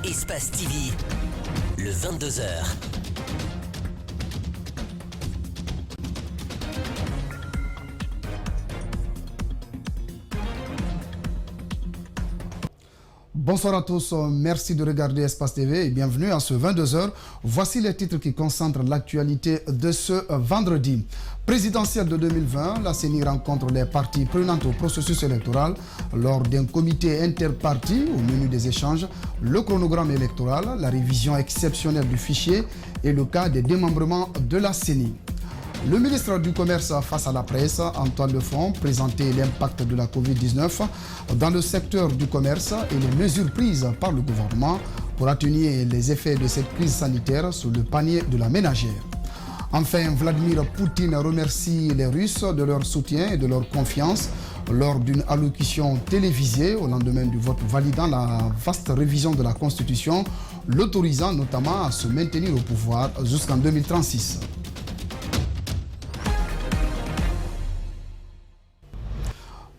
Espace TV, le 22h. Bonsoir à tous, merci de regarder Espace TV et bienvenue à ce 22h. Voici les titres qui concentrent l'actualité de ce vendredi. Présidentielle de 2020, la CENI rencontre les parties prenantes au processus électoral lors d'un comité interparti au menu des échanges, le chronogramme électoral, la révision exceptionnelle du fichier et le cas des démembrements de la CENI. Le ministre du Commerce face à la presse, Antoine Lefond, présentait l'impact de la Covid-19 dans le secteur du commerce et les mesures prises par le gouvernement pour atténuer les effets de cette crise sanitaire sur le panier de la ménagère. Enfin, Vladimir Poutine remercie les Russes de leur soutien et de leur confiance lors d'une allocution télévisée au lendemain du vote validant la vaste révision de la Constitution, l'autorisant notamment à se maintenir au pouvoir jusqu'en 2036.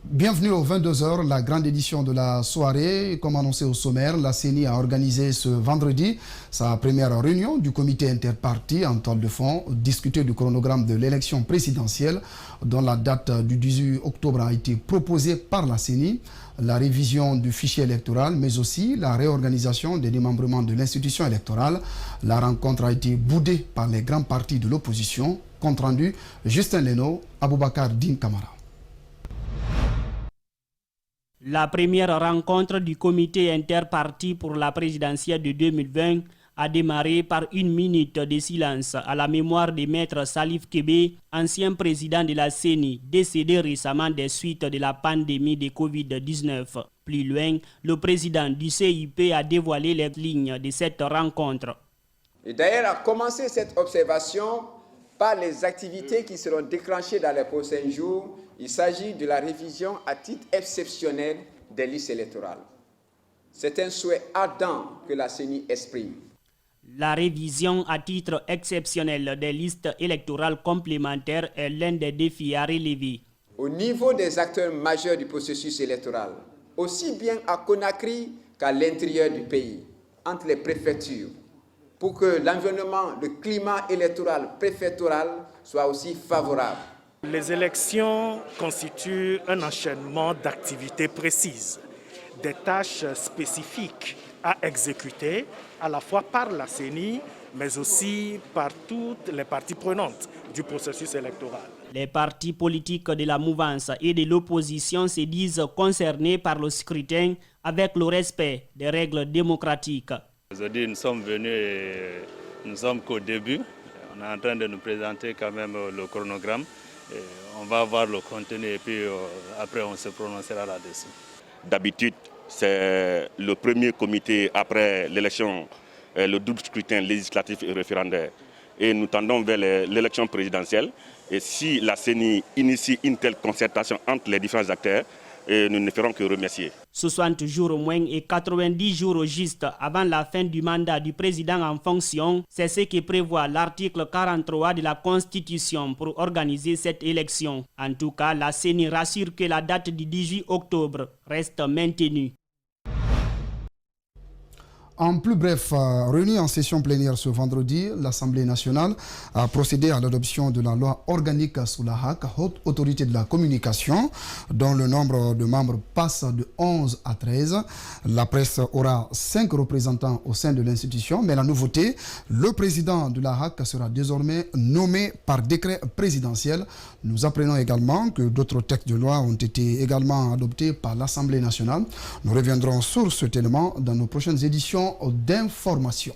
Bienvenue aux 22h, la grande édition de la soirée. Comme annoncé au sommaire, la CENI a organisé ce vendredi sa première réunion du comité interparti en toile de fond, discuter du chronogramme de l'élection présidentielle dont la date du 18 octobre a été proposée par la CENI, la révision du fichier électoral, mais aussi la réorganisation des démembrements de l'institution électorale. La rencontre a été boudée par les grands partis de l'opposition. Compte rendu, Justin Leno, Aboubakar Din Kamara. La première rencontre du comité interparti pour la présidentielle de 2020 a démarré par une minute de silence à la mémoire de Maître Salif Kébé, ancien président de la CENI, décédé récemment des suites de la pandémie de Covid-19. Plus loin, le président du CIP a dévoilé les lignes de cette rencontre. Et d'ailleurs, a commencé cette observation par les activités qui seront déclenchées dans les prochains jours. Il s'agit de la révision à titre exceptionnel des listes électorales. C'est un souhait ardent que la CENI exprime. La révision à titre exceptionnel des listes électorales complémentaires est l'un des défis à relever. Au niveau des acteurs majeurs du processus électoral, aussi bien à Conakry qu'à l'intérieur du pays, entre les préfectures, pour que l'environnement, le climat électoral préfectoral soit aussi favorable. Les élections constituent un enchaînement d'activités précises, des tâches spécifiques à exécuter à la fois par la CENI, mais aussi par toutes les parties prenantes du processus électoral. Les partis politiques de la mouvance et de l'opposition se disent concernés par le scrutin avec le respect des règles démocratiques. Aujourd'hui, nous sommes venus et nous sommes qu'au début. On est en train de nous présenter quand même le chronogramme. Et on va voir le contenu et puis après on se prononcera là-dessus. D'habitude, c'est le premier comité après l'élection, le double scrutin législatif et référendaire. Et nous tendons vers l'élection présidentielle. Et si la CENI initie une telle concertation entre les différents acteurs, et nous ne ferons que remercier. 60 jours au moins et 90 jours au juste avant la fin du mandat du président en fonction, c'est ce que prévoit l'article 43 de la Constitution pour organiser cette élection. En tout cas, la CENI rassure que la date du 18 octobre reste maintenue. En plus bref, réunie en session plénière ce vendredi, l'Assemblée nationale a procédé à l'adoption de la loi organique sous la HAC, Haute Autorité de la Communication, dont le nombre de membres passe de 11 à 13. La presse aura 5 représentants au sein de l'institution, mais la nouveauté, le président de la HAC sera désormais nommé par décret présidentiel. Nous apprenons également que d'autres textes de loi ont été également adoptés par l'Assemblée nationale. Nous reviendrons sur cet élément dans nos prochaines éditions d'information.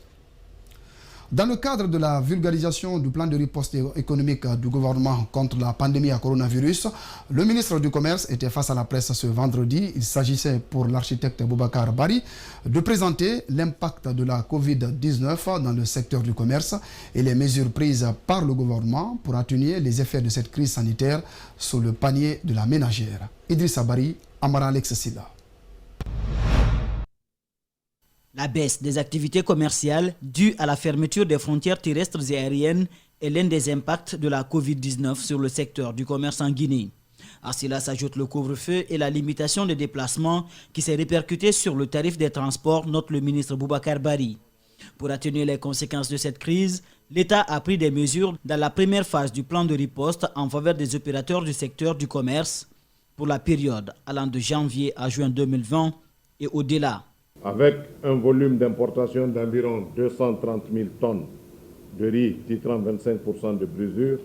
Dans le cadre de la vulgarisation du plan de riposte économique du gouvernement contre la pandémie à coronavirus, le ministre du Commerce était face à la presse ce vendredi. Il s'agissait pour l'architecte Boubacar Bari de présenter l'impact de la Covid-19 dans le secteur du commerce et les mesures prises par le gouvernement pour atténuer les effets de cette crise sanitaire sur le panier de la ménagère. Idrissa Bari, Amara Alex Silla. La baisse des activités commerciales due à la fermeture des frontières terrestres et aériennes est l'un des impacts de la Covid-19 sur le secteur du commerce en Guinée. À cela s'ajoute le couvre-feu et la limitation des déplacements qui s'est répercutée sur le tarif des transports, note le ministre Boubacar Bari. Pour atténuer les conséquences de cette crise, l'État a pris des mesures dans la première phase du plan de riposte en faveur des opérateurs du secteur du commerce pour la période allant de janvier à juin 2020 et au-delà. Avec un volume d'importation d'environ 230 000 tonnes de riz titrant 25% de brisure,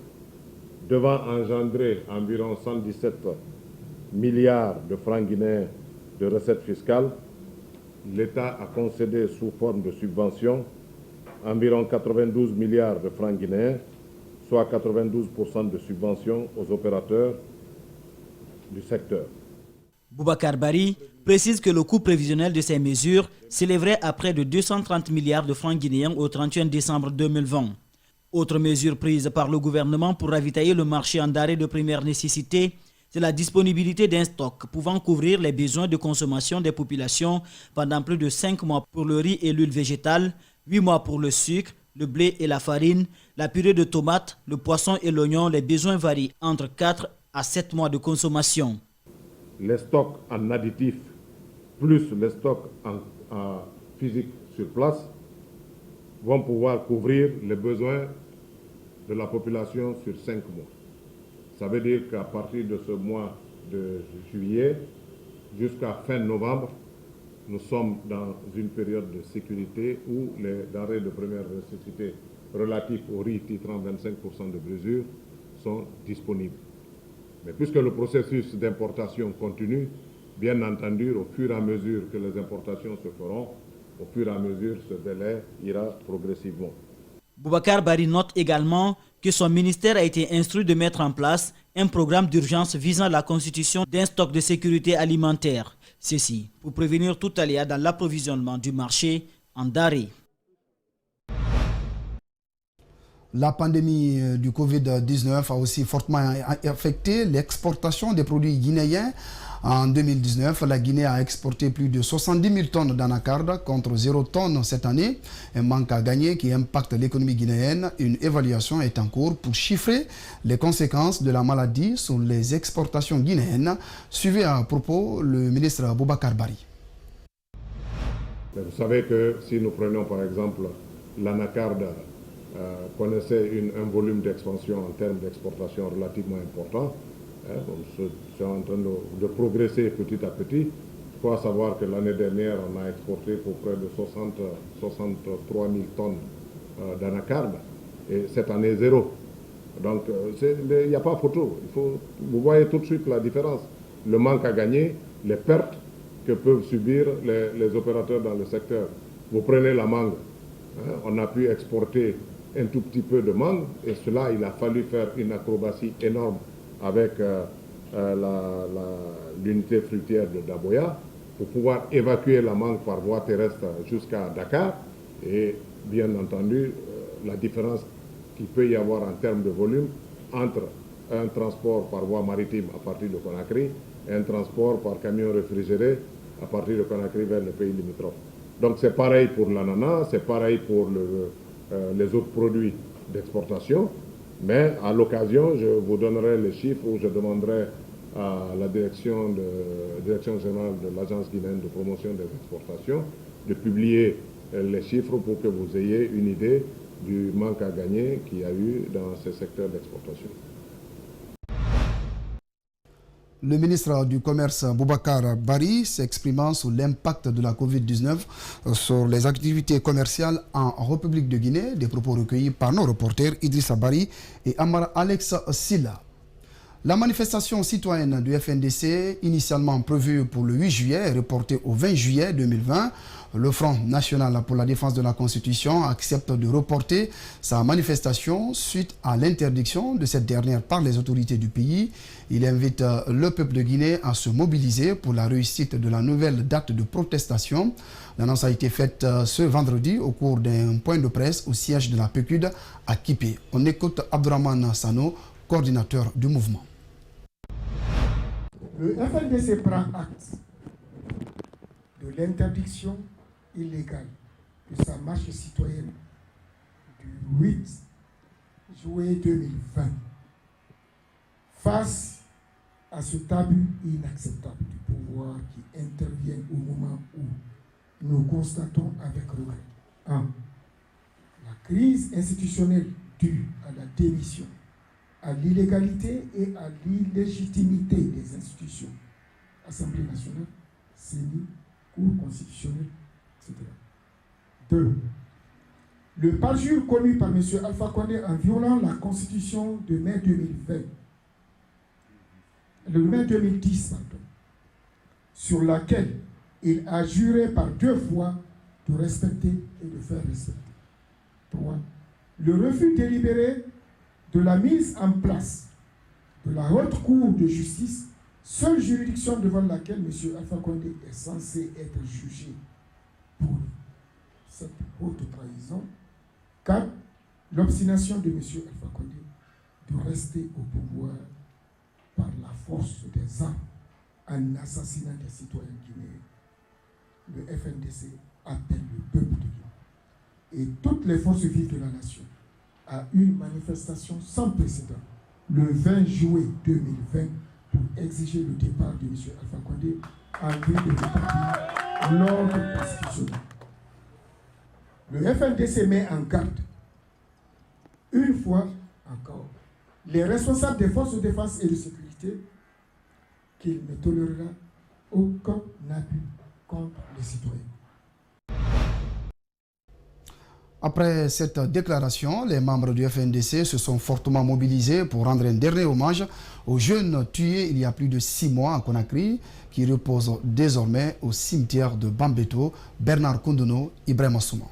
devant engendrer environ 117 milliards de francs guinéens de recettes fiscales, l'État a concédé sous forme de subvention environ 92 milliards de francs guinéens, soit 92% de subvention aux opérateurs du secteur. Boubacar Bari précise que le coût prévisionnel de ces mesures s'élèverait à près de 230 milliards de francs guinéens au 31 décembre 2020. Autre mesure prise par le gouvernement pour ravitailler le marché en denrées de première nécessité, c'est la disponibilité d'un stock pouvant couvrir les besoins de consommation des populations pendant plus de 5 mois pour le riz et l'huile végétale, 8 mois pour le sucre, le blé et la farine, la purée de tomates, le poisson et l'oignon. Les besoins varient entre 4 à 7 mois de consommation. Les stocks en additifs plus les stocks en physique sur place vont pouvoir couvrir les besoins de la population sur 5 mois. Ça veut dire qu'à partir de ce mois de juillet jusqu'à fin novembre, nous sommes dans une période de sécurité où les denrées de première nécessité relatives au riz titrant 25% de brisure sont disponibles. Mais puisque le processus d'importation continue, bien entendu, au fur et à mesure que les importations se feront, au fur et à mesure, ce délai ira progressivement. Boubacar Bari note également que son ministère a été instruit de mettre en place un programme d'urgence visant la constitution d'un stock de sécurité alimentaire. Ceci pour prévenir tout aléa dans l'approvisionnement du marché en denrées. La pandémie du Covid-19 a aussi fortement affecté l'exportation des produits guinéens. En 2019, la Guinée a exporté plus de 70 000 tonnes d'anacarde contre 0 tonnes cette année. Un manque à gagner qui impacte l'économie guinéenne. Une évaluation est en cours pour chiffrer les conséquences de la maladie sur les exportations guinéennes. Suivez à propos le ministre Boubacar Bari. Vous savez que si nous prenons par exemple l'anacarde, connaissait un volume d'expansion en termes d'exportation relativement important. C'est en train de progresser petit à petit. Il faut savoir que l'année dernière, on a exporté pour près de 63 000 tonnes d'anacarde et cette année, 0. Donc, il n'y a pas photo. Vous voyez tout de suite la différence. Le manque à gagner, les pertes que peuvent subir les opérateurs dans le secteur. Vous prenez la mangue. On a pu exporter un tout petit peu de mangue et cela, il a fallu faire une acrobatie énorme avec l'unité fruitière de Daboya pour pouvoir évacuer la mangue par voie terrestre jusqu'à Dakar et bien entendu la différence qu'il peut y avoir en termes de volume entre un transport par voie maritime à partir de Conakry et un transport par camion réfrigéré à partir de Conakry vers le pays limitrophe. Donc c'est pareil pour l'ananas, c'est pareil pour les autres produits d'exportation. Mais à l'occasion, je vous donnerai les chiffres où je demanderai à la direction générale de l'Agence guinéenne de promotion des exportations de publier les chiffres pour que vous ayez une idée du manque à gagner qu'il y a eu dans ces secteurs d'exportation. Le ministre du Commerce Boubacar Bari s'exprimant sur l'impact de la Covid-19 sur les activités commerciales en République de Guinée, des propos recueillis par nos reporters Idrissa Bari et Amar Alex Silla. La manifestation citoyenne du FNDC, initialement prévue pour le 8 juillet, est reportée au 20 juillet 2020. Le Front national pour la défense de la Constitution accepte de reporter sa manifestation suite à l'interdiction de cette dernière par les autorités du pays. Il invite le peuple de Guinée à se mobiliser pour la réussite de la nouvelle date de protestation. L'annonce a été faite ce vendredi au cours d'un point de presse au siège de la PQD à Kipé. On écoute Abdourahmane Sano, coordinateur du mouvement. Le FNDC prend acte de l'interdiction illégale de sa marche citoyenne du 8 juillet 2020 face à ce tabou inacceptable du pouvoir qui intervient au moment où nous constatons avec regret 1. La crise institutionnelle due à la démission, à l'illégalité et à l'illégitimité des institutions, Assemblée nationale, CENI, Cour constitutionnelle, etc. 2. Le parjure commis par M. Alpha Condé en violant la Constitution de mai 2020, le mai 2010, pardon, sur laquelle il a juré par 2 fois de respecter et de faire respecter. 3. Le refus délibéré de la mise en place de la Haute Cour de justice, seule juridiction devant laquelle M. Alpha Condé est censé être jugé pour cette haute trahison. 4. L'obstination de M. Alpha Condé de rester au pouvoir par la force des armes en assassinant des citoyens guinéens. Le FNDC appelle le peuple de Guinée et toutes les forces vives de la nation à une manifestation sans précédent le 20 juillet 2020 pour exiger le départ de M. Alpha Condé en vue de rétablir l'ordre constitutionnel. Le FNDC met en garde, une fois encore, les responsables des forces de défense et de sécurité qu'il ne tolérera aucun abus contre les citoyens. Après cette déclaration, les membres du FNDC se sont fortement mobilisés pour rendre un dernier hommage aux jeunes tués il y a plus de 6 mois à Conakry, qui reposent désormais au cimetière de Bambeto, Bernard Koundono, Ibrahima Souma.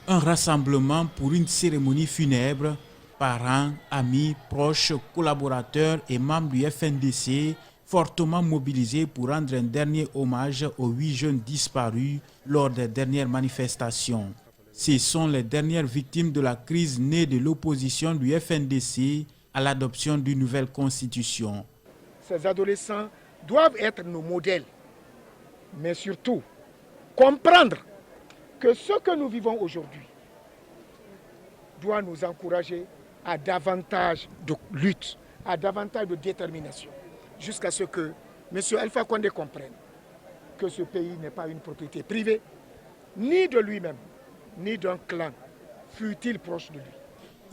Un rassemblement pour une cérémonie funèbre. Parents, amis, proches, collaborateurs et membres du FNDC fortement mobilisés pour rendre un dernier hommage aux 8 jeunes disparus lors des dernières manifestations. Ce sont les dernières victimes de la crise née de l'opposition du FNDC à l'adoption d'une nouvelle constitution. Ces adolescents doivent être nos modèles, mais surtout comprendre que ce que nous vivons aujourd'hui doit nous encourager à davantage de lutte, à davantage de détermination, jusqu'à ce que M. Alpha Condé comprenne que ce pays n'est pas une propriété privée, ni de lui-même, ni d'un clan, fût-il proche de lui.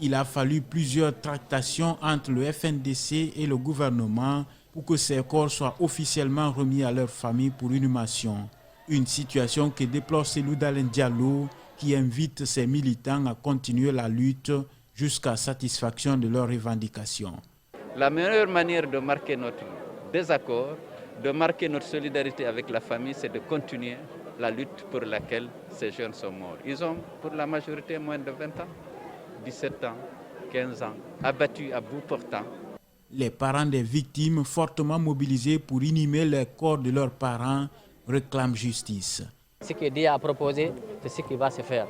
Il a fallu plusieurs tractations entre le FNDC et le gouvernement pour que ces corps soient officiellement remis à leurs familles pour inhumation. Une situation que déplore Cellou Dalein Diallo, qui invite ses militants à continuer la lutte jusqu'à satisfaction de leurs revendications. La meilleure manière de marquer notre désaccord, de marquer notre solidarité avec la famille, c'est de continuer la lutte pour laquelle ces jeunes sont morts. Ils ont pour la majorité moins de 20 ans, 17 ans, 15 ans, abattus à bout portant. Les parents des victimes, fortement mobilisés pour inhumer les corps de leurs parents, réclament justice. Ce que Dieu a proposé, c'est ce qui va se faire.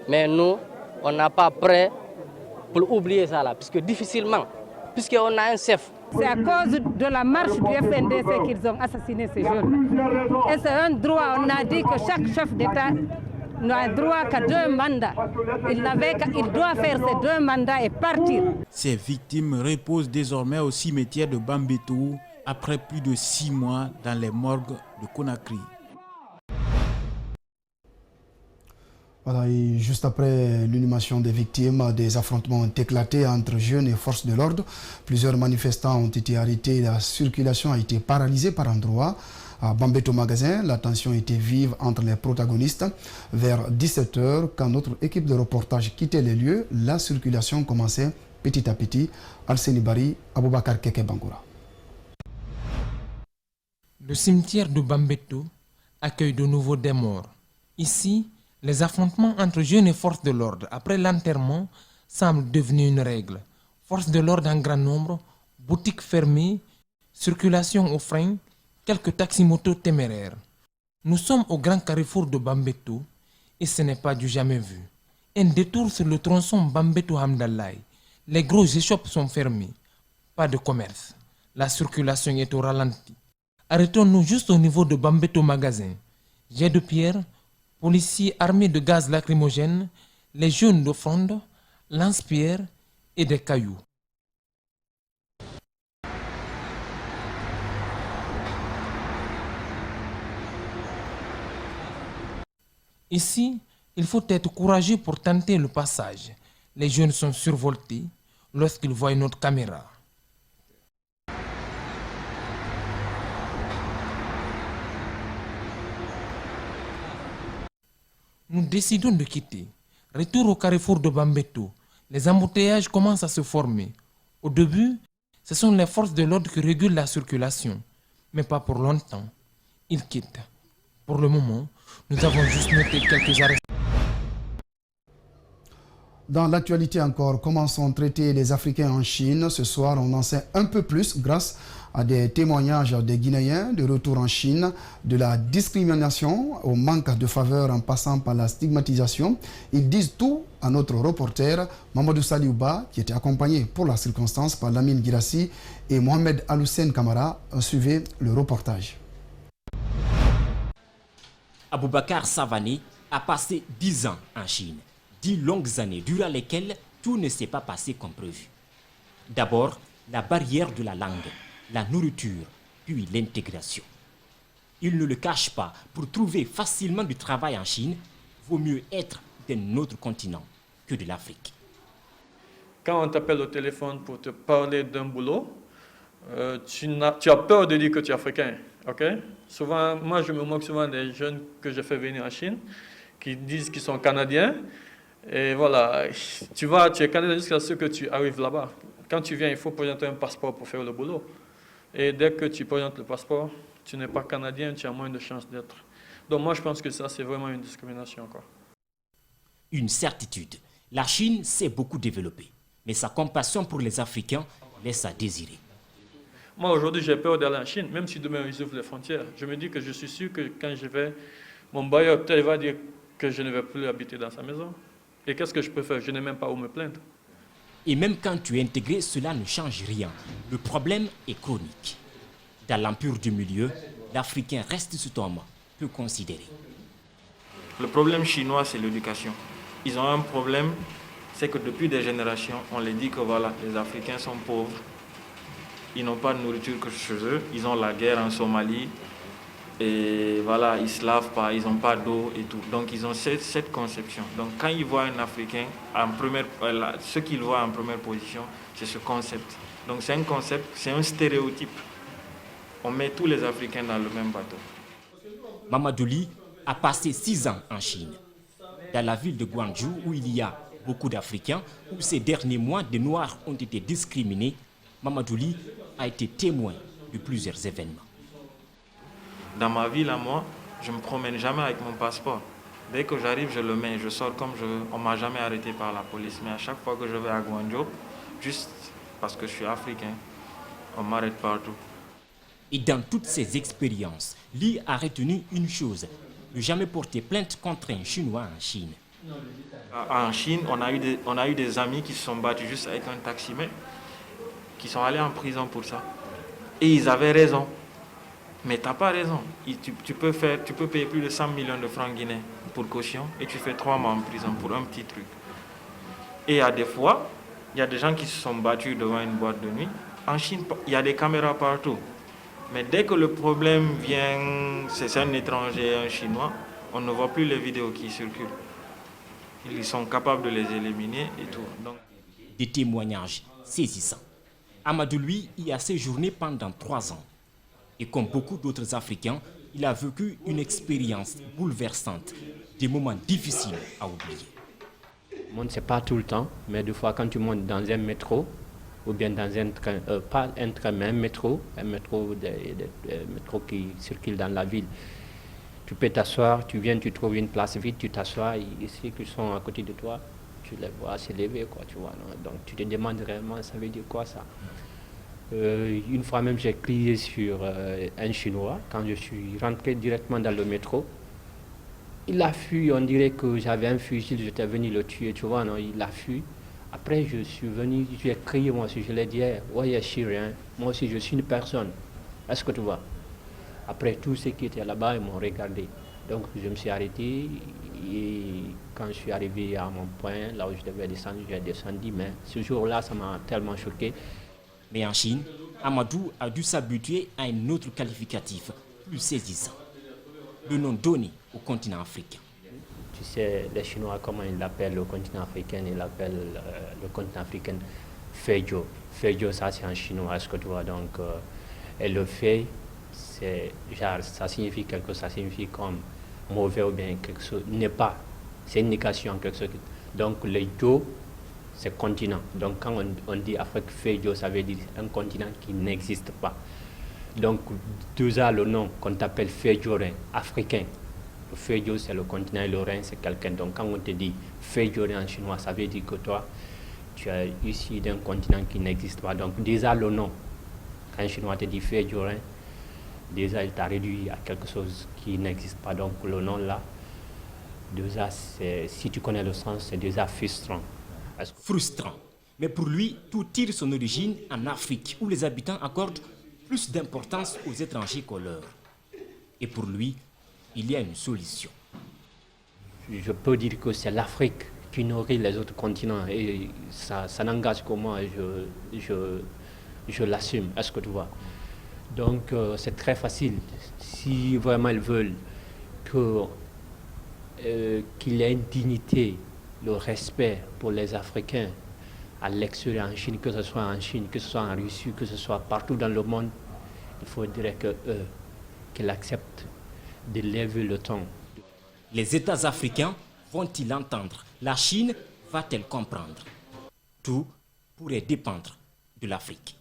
Mais nous, on n'a pas prêt pour oublier ça là, puisque difficilement, puisqu'on a un chef. C'est à cause de la marche du FNDC qu'ils ont assassiné ces jeunes. Et c'est un droit, on a dit que chaque chef d'État n'a droit qu'à 2 mandats. Il doit faire ces 2 mandats et partir. Ces victimes reposent désormais au cimetière de Bambeto après plus de 6 mois dans les morgues de Conakry. Voilà, et juste après l'inhumation des victimes, des affrontements ont éclaté entre jeunes et forces de l'ordre. Plusieurs manifestants ont été arrêtés. La circulation a été paralysée par endroits. À Bambeto Magasin, la tension était vive entre les protagonistes. Vers 17h, quand notre équipe de reportage quittait les lieux, la circulation commençait petit à petit. Alseni Bari, Aboubakar Keke Bangoura. Le cimetière de Bambeto accueille de nouveau des morts. Ici, les affrontements entre jeunes et forces de l'ordre après l'enterrement semblent devenir une règle. Forces de l'ordre en grand nombre, boutiques fermées, circulation aux freins, quelques taximotos téméraires. Nous sommes au grand carrefour de Bambeto et ce n'est pas du jamais vu. Un détour sur le tronçon Bambeto-Hamdallaye. Les grosses échoppes sont fermées. Pas de commerce. La circulation est au ralenti. Arrêtons-nous juste au niveau de Bambeto Magasin. Jets de pierre, policiers armés de gaz lacrymogène, les jeunes de fronde, lance-pierres et des cailloux. Ici, il faut être courageux pour tenter le passage. Les jeunes sont survoltés lorsqu'ils voient notre caméra. Nous décidons de quitter. Retour au carrefour de Bambeto. Les embouteillages commencent à se former. Au début, ce sont les forces de l'ordre qui régulent la circulation. Mais pas pour longtemps. Ils quittent. Pour le moment, nous avons juste noté quelques arrêts. Dans l'actualité encore, comment sont traités les Africains en Chine? Ce soir, on en sait un peu plus grâce à des témoignages des Guinéens de retour en Chine, de la discrimination au manque de faveur en passant par la stigmatisation. Ils disent tout à notre reporter Mamadou Saliouba, qui était accompagné pour la circonstance par Lamine Girassi et Mohamed Aloussen Kamara. Suivez le reportage. Aboubakar Savané a passé 10 ans en Chine. 10 longues années durant lesquelles tout ne s'est pas passé comme prévu. D'abord, la barrière de la langue, la nourriture, puis l'intégration. Il ne le cache pas, pour trouver facilement du travail en Chine, vaut mieux être d'un autre continent que de l'Afrique. Quand on t'appelle au téléphone pour te parler d'un boulot, tu as peur de dire que tu es africain. Okay? Souvent, moi je me moque souvent des jeunes que j'ai fait venir en Chine, qui disent qu'ils sont canadiens. Et voilà, tu es canadien jusqu'à ce que tu arrives là-bas. Quand tu viens, il faut présenter un passeport pour faire le boulot. Et dès que tu présentes le passeport, tu n'es pas canadien, tu as moins de chances d'être. Donc moi, je pense que ça, c'est vraiment une discrimination, quoi. Une certitude, la Chine s'est beaucoup développée, mais sa compassion pour les Africains laisse à désirer. Moi, aujourd'hui, j'ai peur d'aller en Chine, même si demain, ils ouvrent les frontières. Je me dis que je suis sûr que quand je vais, mon bailleur, peut-être, il va dire que je ne vais plus habiter dans sa maison. Et qu'est-ce que je peux faire? Je n'ai même pas où me plaindre. Et même quand tu es intégré, cela ne change rien. Le problème est chronique. Dans l'empire du milieu, l'Africain reste cet homme peu considéré. Le problème chinois, c'est l'éducation. Ils ont un problème, c'est que depuis des générations, on les dit que voilà, les Africains sont pauvres. Ils n'ont pas de nourriture que chez eux. Ils ont la guerre en Somalie. Et voilà, ils ne se lavent pas, ils n'ont pas d'eau et tout. Donc ils ont cette conception. Donc quand ils voient un Africain, ce qu'ils voient en première position, c'est ce concept. Donc c'est un concept, c'est un stéréotype. On met tous les Africains dans le même bateau. Mamadouli a passé 6 ans en Chine. Dans la ville de Guangzhou, où il y a beaucoup d'Africains, où ces derniers mois, des Noirs ont été discriminés, Mamadouli a été témoin de plusieurs événements. Dans ma ville, à moi, je ne me promène jamais avec mon passeport. Dès que j'arrive, je le mets, je sors comme je veux. On ne m'a jamais arrêté par la police. Mais à chaque fois que je vais à Guangzhou, juste parce que je suis africain, on m'arrête partout. Et dans toutes ces expériences, Li a retenu une chose, ne jamais porter plainte contre un Chinois en Chine. En Chine, on a eu des amis qui se sont battus juste avec un taximètre, qui sont allés en prison pour ça. Et ils avaient raison. Mais tu n'as pas raison. Tu peux payer plus de 100 millions de francs guinéens pour caution et tu fais 3 mois en prison pour un petit truc. Et à des fois, il y a des gens qui se sont battus devant une boîte de nuit. En Chine, il y a des caméras partout. Mais dès que le problème vient, c'est un étranger, un Chinois, on ne voit plus les vidéos qui circulent. Ils sont capables de les éliminer et tout. Donc... Des témoignages saisissants. Amadou, lui, y a séjourné pendant 3 ans. Et comme beaucoup d'autres Africains, il a vécu une expérience bouleversante, des moments difficiles à oublier. Ce n'est pas tout le temps, mais des fois quand tu montes dans un métro, ou bien dans un train, pas un train, mais un métro qui circule dans la ville, tu peux t'asseoir, tu viens, tu trouves une place vide, tu t'assois, ceux qui sont à côté de toi, tu les vois s'élever, quoi, tu vois. Non? Donc tu te demandes réellement, ça veut dire quoi ça? Une fois même, j'ai crié sur un Chinois quand je suis rentré directement dans le métro. Il a fui, on dirait que j'avais un fusil, j'étais venu le tuer, tu vois, non, il a fui. Après, je suis venu, j'ai crié moi aussi, je l'ai dit, ouais, Chirien, moi aussi je suis une personne, est-ce que tu vois? Après, tous ceux qui étaient là-bas, ils m'ont regardé. Donc, je me suis arrêté et quand je suis arrivé à mon point, là où je devais descendre, j'ai descendu, mais ce jour-là, ça m'a tellement choqué. Mais en Chine, Amadou a dû s'habituer à un autre qualificatif plus saisissant. Le nom donné au continent africain. Tu sais, les Chinois, comment ils l'appellent le continent africain, ils l'appellent le continent africain Feijiu. Feijiu, ça c'est en chinois, est-ce que tu vois. Donc, et le Fei, c'est genre, ça signifie quelque chose, ça signifie comme mauvais ou bien quelque chose, n'est pas. C'est une négation en quelque sorte. Donc, le Jiu, c'est continent. Donc, quand on dit Afrique Feijiu, ça veut dire un continent qui n'existe pas. Donc, déjà le nom qu'on t'appelle Feijiurin, africain. Le Feijiu, c'est le continent et le Rhin, c'est quelqu'un. Donc, quand on te dit Feijiurin en chinois, ça veut dire que toi, tu es issu d'un continent qui n'existe pas. Donc, déjà le nom, quand un chinois te dit Feijiurin, déjà il t'a réduit à quelque chose qui n'existe pas. Donc, le nom là, déjà, si tu connais le sens, c'est déjà frustrant. Frustrant. Mais pour lui, tout tire son origine en Afrique, où les habitants accordent plus d'importance aux étrangers qu'aux leurs. Et pour lui, il y a une solution. Je peux dire que c'est l'Afrique qui nourrit les autres continents et ça n'engage que moi, je l'assume, est-ce que tu vois. Donc c'est très facile. Si vraiment ils veulent qu'il y ait une dignité, le respect pour les Africains à l'extérieur, en Chine, que ce soit en Chine, que ce soit en Russie, que ce soit partout dans le monde, il faudrait qu'ils acceptent de lever le ton. Les États africains vont-ils entendre? La Chine va-t-elle comprendre? Tout pourrait dépendre de l'Afrique.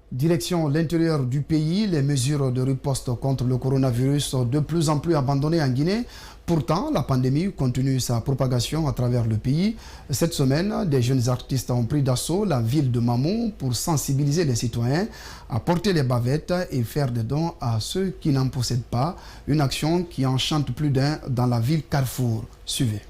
Direction l'intérieur du pays, les mesures de riposte contre le coronavirus sont de plus en plus abandonnées en Guinée. Pourtant, la pandémie continue sa propagation à travers le pays. Cette semaine, des jeunes artistes ont pris d'assaut la ville de Mamou pour sensibiliser les citoyens à porter les bavettes et faire des dons à ceux qui n'en possèdent pas. Une action qui enchante plus d'un dans la ville Carrefour. Suivez.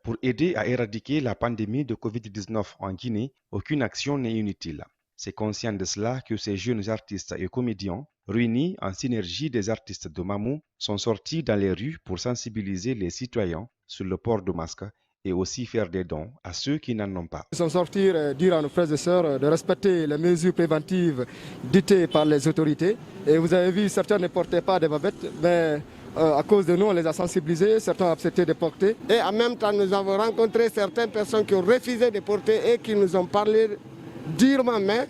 Pour aider à éradiquer la pandémie de Covid-19 en Guinée, aucune action n'est inutile. C'est conscient de cela que ces jeunes artistes et comédiens, réunis en synergie des artistes de Mamou, sont sortis dans les rues pour sensibiliser les citoyens sur le port de masque et aussi faire des dons à ceux qui n'en ont pas. Ils sont sortis dire à nos frères et sœurs de respecter les mesures préventives dictées par les autorités. Et vous avez vu, certains ne portaient pas des bavettes, mais à cause de nous, on les a sensibilisés, certains ont accepté de porter. Et en même temps, nous avons rencontré certaines personnes qui ont refusé de porter et qui nous ont parlé durement, mais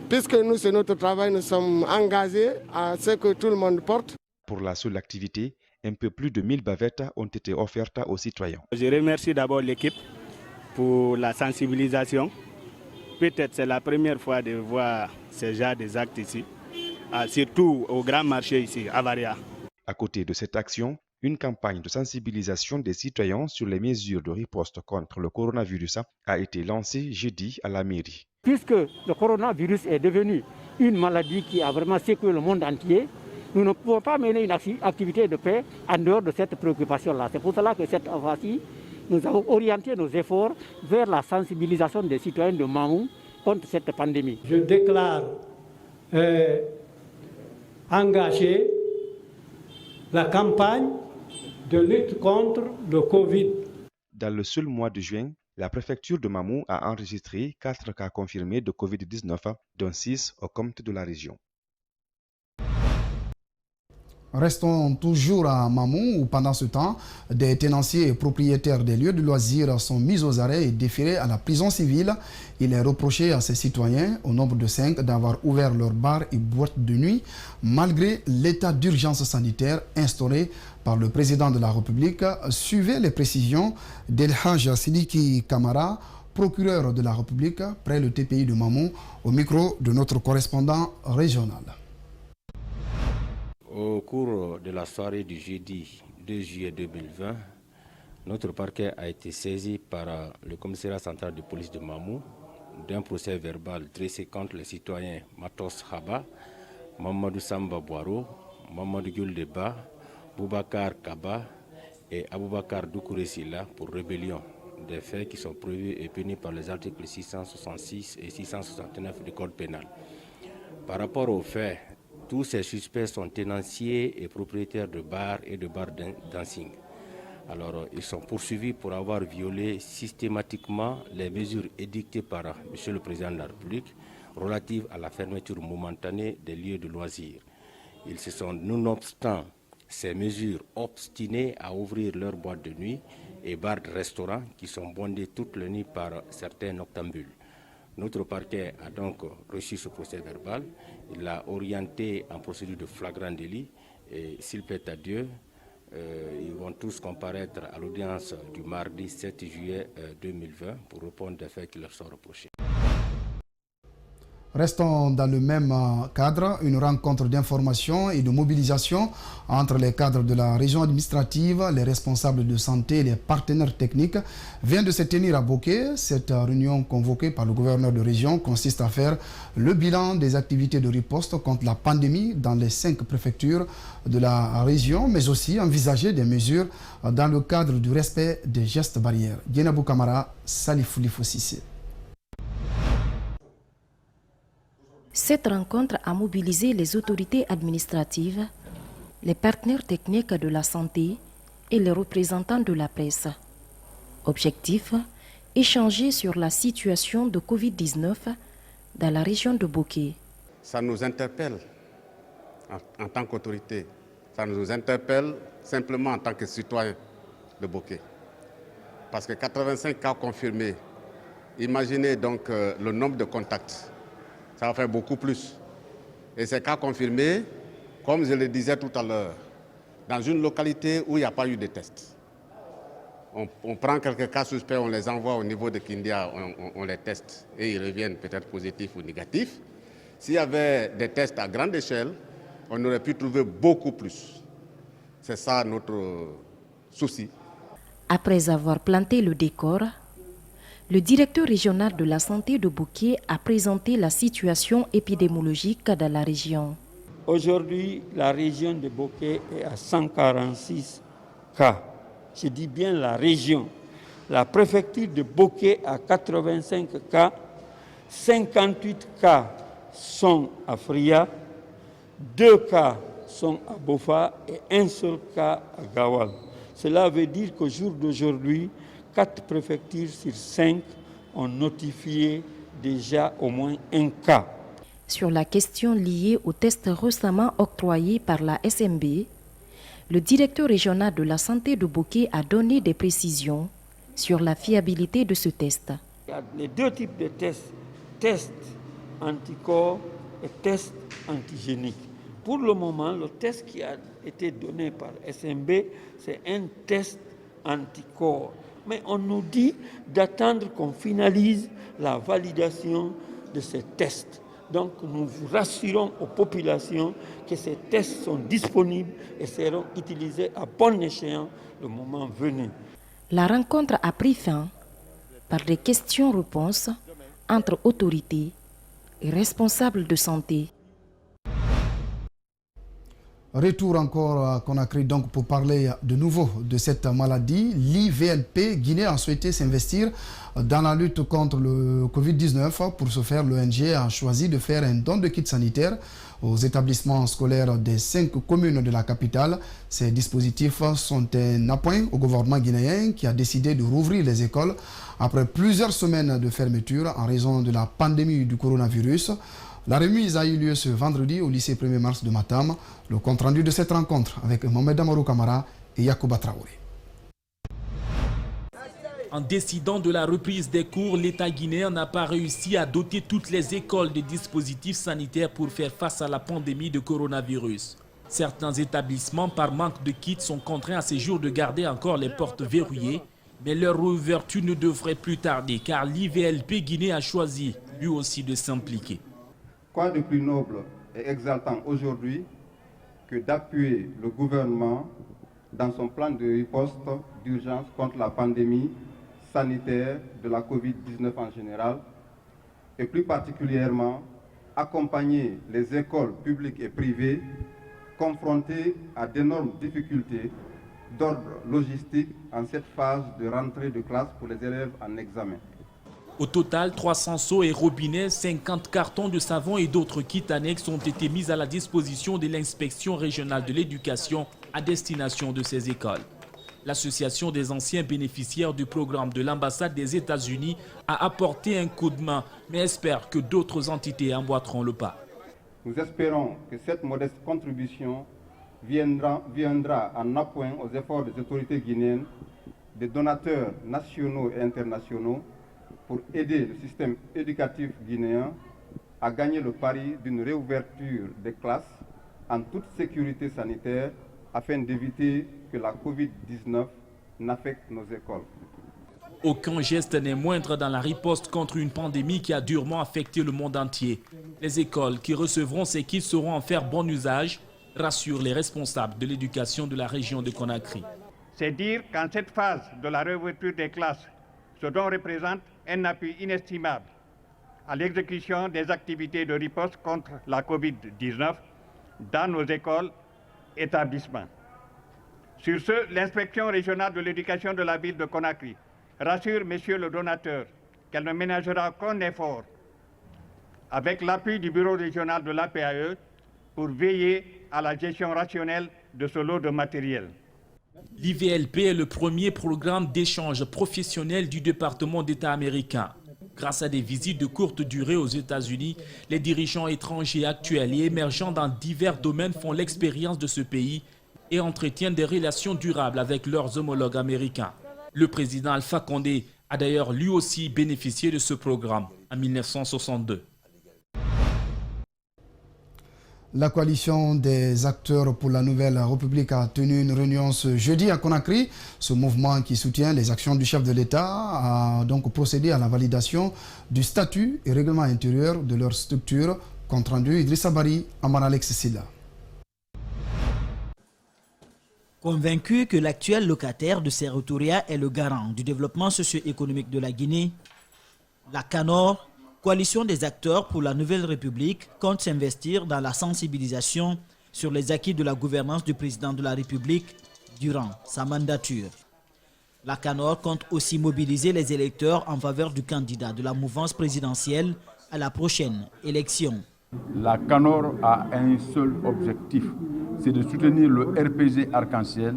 puisque nous, c'est notre travail, nous sommes engagés à ce que tout le monde porte. Pour la seule activité, un peu plus de 1000 bavettes ont été offertes aux citoyens. Je remercie d'abord l'équipe pour la sensibilisation. Peut-être c'est la première fois de voir ce genre d'actes ici, surtout au grand marché ici, à Varia. À côté de cette action, une campagne de sensibilisation des citoyens sur les mesures de riposte contre le coronavirus a été lancée jeudi à la mairie. Puisque le coronavirus est devenu une maladie qui a vraiment secoué le monde entier, nous ne pouvons pas mener une activité de paix en dehors de cette préoccupation-là. C'est pour cela que cette fois-ci, nous avons orienté nos efforts vers la sensibilisation des citoyens de Mamou contre cette pandémie. Je déclare engagé la campagne de lutte contre le Covid. Dans le seul mois de juin, la préfecture de Mamou a enregistré 4 cas confirmés de Covid-19, dont 6 au compte de la région. Restons toujours à Mamou où pendant ce temps, des tenanciers et propriétaires des lieux de loisirs sont mis aux arrêts et déférés à la prison civile. Il est reproché à ces citoyens, au nombre de 5, d'avoir ouvert leurs bars et boîtes de nuit malgré l'état d'urgence sanitaire instauré par le président de la République. Suivez les précisions d'El Haj Sidiki Kamara, procureur de la République près le TPI de Mamou, au micro de notre correspondant régional. Au cours de la soirée du jeudi 2 juillet 2020, notre parquet a été saisi par le commissariat central de police de Mamou d'un procès verbal dressé contre les citoyens Matos Haba, Mamadou Samba Boiro, Mamadou Guldeba, Boubacar Kaba et Aboubakar Doukouré-Silla pour rébellion, des faits qui sont prévus et punis par les articles 666 et 669 du Code pénal. Par rapport aux faits, tous ces suspects sont tenanciers et propriétaires de bars et de bars dancing. Alors, ils sont poursuivis pour avoir violé systématiquement les mesures édictées par M. le Président de la République relatives à la fermeture momentanée des lieux de loisirs. Ils se sont, nonobstant ces mesures, obstinés à ouvrir leurs boîtes de nuit et bars de restaurants qui sont bondés toute la nuit par certains noctambules. Notre parquet a donc reçu ce procès verbal. Il l'a orienté en procédure de flagrant délit et s'il plaît à Dieu, ils vont tous comparaître à l'audience du mardi 7 juillet 2020 pour répondre des faits qui leur sont reprochés. Restons dans le même cadre, une rencontre d'information et de mobilisation entre les cadres de la région administrative, les responsables de santé et les partenaires techniques vient de se tenir à Boké. Cette réunion convoquée par le gouverneur de région consiste à faire le bilan des activités de riposte contre la pandémie dans les 5 préfectures de la région, mais aussi envisager des mesures dans le cadre du respect des gestes barrières. Dienabou Kamara, Salifou Lifosissé. Cette rencontre a mobilisé les autorités administratives, les partenaires techniques de la santé et les représentants de la presse. Objectif, échanger sur la situation de Covid-19 dans la région de Boké. Ça nous interpelle en tant qu'autorité, ça nous interpelle simplement en tant que citoyen de Boké. Parce que 85 cas confirmés, imaginez donc le nombre de contacts. Ça va faire beaucoup plus. Et ces cas confirmés, comme je le disais tout à l'heure, dans une localité où il n'y a pas eu de tests. On prend quelques cas suspects, on les envoie au niveau de Kindia, on les teste et ils reviennent peut-être positifs ou négatifs. S'il y avait des tests à grande échelle, on aurait pu trouver beaucoup plus. C'est ça notre souci. Après avoir planté le décor, le directeur régional de la santé de Boké a présenté la situation épidémiologique dans la région. Aujourd'hui, la région de Boké est à 146 cas. Je dis bien la région. La préfecture de Boké a 85 cas. 58 cas sont à Fria, 2 cas sont à Bofa et un seul cas à Gawal. Cela veut dire qu'au jour d'aujourd'hui, 4 préfectures sur 5 ont notifié déjà au moins un cas. Sur la question liée aux tests récemment octroyés par la SMB, le directeur régional de la santé de Boké a donné des précisions sur la fiabilité de ce test. Il y a les 2 types de tests, tests anticorps et tests antigéniques. Pour le moment, le test qui a été donné par SMB, c'est un test anticorps. Mais on nous dit d'attendre qu'on finalise la validation de ces tests. Donc nous vous rassurons aux populations que ces tests sont disponibles et seront utilisés à bon échéant le moment venu. La rencontre a pris fin par des questions-réponses entre autorités et responsables de santé. Retour encore à Conakry donc pour parler de nouveau de cette maladie. L'IVLP Guinée a souhaité s'investir dans la lutte contre le Covid-19. Pour ce faire, l'ONG a choisi de faire un don de kits sanitaires aux établissements scolaires des 5 communes de la capitale. Ces dispositifs sont un appoint au gouvernement guinéen qui a décidé de rouvrir les écoles après plusieurs semaines de fermeture en raison de la pandémie du coronavirus. La remise a eu lieu ce vendredi au lycée 1er mars de Matam. Le compte-rendu de cette rencontre avec Mohamed Amarou Kamara et Yacouba Traoré. En décidant de la reprise des cours, l'État guinéen n'a pas réussi à doter toutes les écoles de dispositifs sanitaires pour faire face à la pandémie de coronavirus. Certains établissements, par manque de kits, sont contraints à ces jours de garder encore les portes verrouillées. Mais leur ouverture ne devrait plus tarder car l'IVLP Guinée a choisi lui aussi de s'impliquer. Quoi de plus noble et exaltant aujourd'hui que d'appuyer le gouvernement dans son plan de riposte d'urgence contre la pandémie sanitaire de la Covid-19 en général et plus particulièrement accompagner les écoles publiques et privées confrontées à d'énormes difficultés d'ordre logistique en cette phase de rentrée de classe pour les élèves en examen. Au total, 300 seaux et robinets, 50 cartons de savon et d'autres kits annexes ont été mis à la disposition de l'inspection régionale de l'éducation à destination de ces écoles. L'association des anciens bénéficiaires du programme de l'ambassade des États-Unis a apporté un coup de main, mais espère que d'autres entités emboîteront le pas. Nous espérons que cette modeste contribution viendra en appoint aux efforts des autorités guinéennes, des donateurs nationaux et internationaux pour aider le système éducatif guinéen à gagner le pari d'une réouverture des classes en toute sécurité sanitaire afin d'éviter que la Covid-19 n'affecte nos écoles. Aucun geste n'est moindre dans la riposte contre une pandémie qui a durement affecté le monde entier. Les écoles qui recevront ces kits sauront en faire bon usage, rassurent les responsables de l'éducation de la région de Conakry. C'est dire qu'en cette phase de la réouverture des classes, ce don représente un appui inestimable à l'exécution des activités de riposte contre la Covid-19 dans nos écoles et établissements. Sur ce, l'inspection régionale de l'éducation de la ville de Conakry rassure monsieur le donateur qu'elle ne ménagera qu'un effort avec l'appui du bureau régional de l'APAE pour veiller à la gestion rationnelle de ce lot de matériel. L'IVLP est le premier programme d'échange professionnel du département d'État américain. Grâce à des visites de courte durée aux États-Unis, les dirigeants étrangers actuels et émergents dans divers domaines font l'expérience de ce pays et entretiennent des relations durables avec leurs homologues américains. Le président Alpha Condé a d'ailleurs lui aussi bénéficié de ce programme en 1962. La coalition des acteurs pour la nouvelle République a tenu une réunion ce jeudi à Conakry. Ce mouvement qui soutient les actions du chef de l'État a donc procédé à la validation du statut et règlement intérieur de leur structure. Compte rendu Idrissa Bari, Amar Alex Silla. Convaincu que l'actuel locataire de Serotoria est le garant du développement socio-économique de la Guinée, la CANOR, coalition des acteurs pour la nouvelle République, compte s'investir dans la sensibilisation sur les acquis de la gouvernance du président de la République durant sa mandature. La CANOR compte aussi mobiliser les électeurs en faveur du candidat de la mouvance présidentielle à la prochaine élection. La CANOR a un seul objectif, c'est de soutenir le RPG Arc-en-Ciel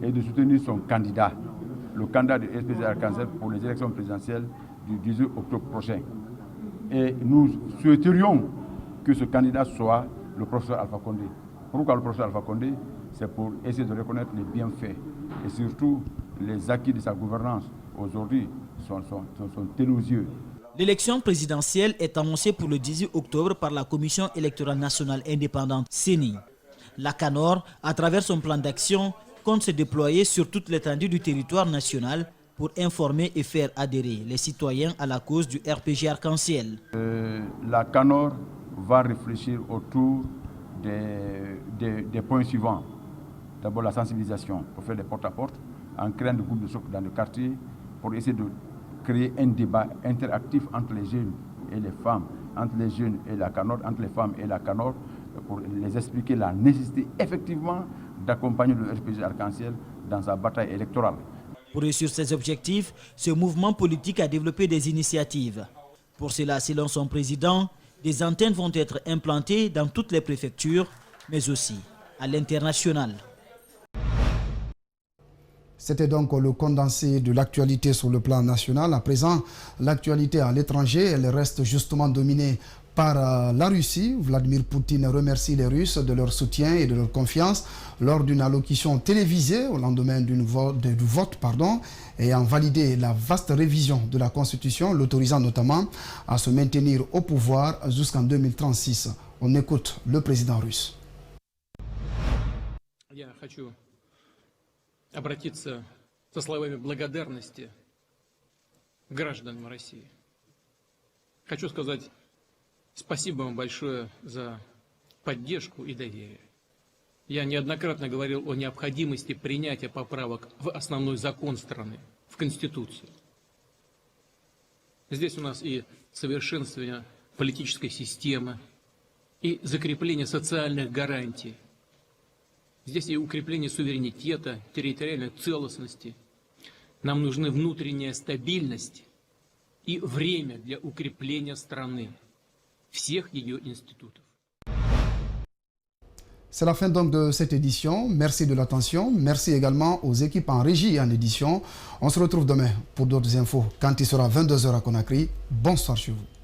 et de soutenir son candidat, le candidat du RPG Arc-en-Ciel pour les élections présidentielles du 18 octobre prochain. Et nous souhaiterions que ce candidat soit le professeur Alpha Condé. Pourquoi le professeur Alpha Condé? C'est pour essayer de reconnaître les bienfaits et surtout les acquis de sa gouvernance aujourd'hui sont élogieux. L'élection présidentielle est annoncée pour le 18 octobre par la Commission électorale nationale indépendante CENI. La CANOR, à travers son plan d'action, compte se déployer sur toute l'étendue du territoire national pour informer et faire adhérer les citoyens à la cause du RPG Arc-en-Ciel. La CANOR va réfléchir autour des points suivants. D'abord la sensibilisation pour faire des porte-à-porte, en créant des groupes de choc dans le quartier pour essayer de créer un débat interactif entre les jeunes et les femmes, entre les jeunes et la CANOR, entre les femmes et la CANOR, pour les expliquer la nécessité effectivement d'accompagner le RPG Arc-en-Ciel dans sa bataille électorale. Pour réussir ces objectifs, ce mouvement politique a développé des initiatives. Pour cela, selon son président, des antennes vont être implantées dans toutes les préfectures, mais aussi à l'international. C'était donc le condensé de l'actualité sur le plan national. À présent, l'actualité à l'étranger, elle reste justement dominée par la Russie. Vladimir Poutine remercie les Russes de leur soutien et de leur confiance lors d'une allocution télévisée au lendemain du vote ayant validé la vaste révision de la Constitution, l'autorisant notamment à se maintenir au pouvoir jusqu'en 2036. On écoute le président russe. Обратиться со словами благодарности к гражданам России. Хочу сказать спасибо вам большое за поддержку и доверие. Я неоднократно говорил о необходимости принятия поправок в основной закон страны, в Конституцию. Здесь у нас и совершенствование политической системы, и закрепление социальных гарантий. Здесь и укрепление суверенитета, территориальной целостности. Нам нужны внутренняя стабильность и время для укрепления страны, всех ее институтов. C'est la fin donc de cette édition. Merci de l'attention. Merci également aux équipes en régie et en édition. On se retrouve demain pour d'autres infos quand il sera 22h à Conakry. Bonsoir chez vous.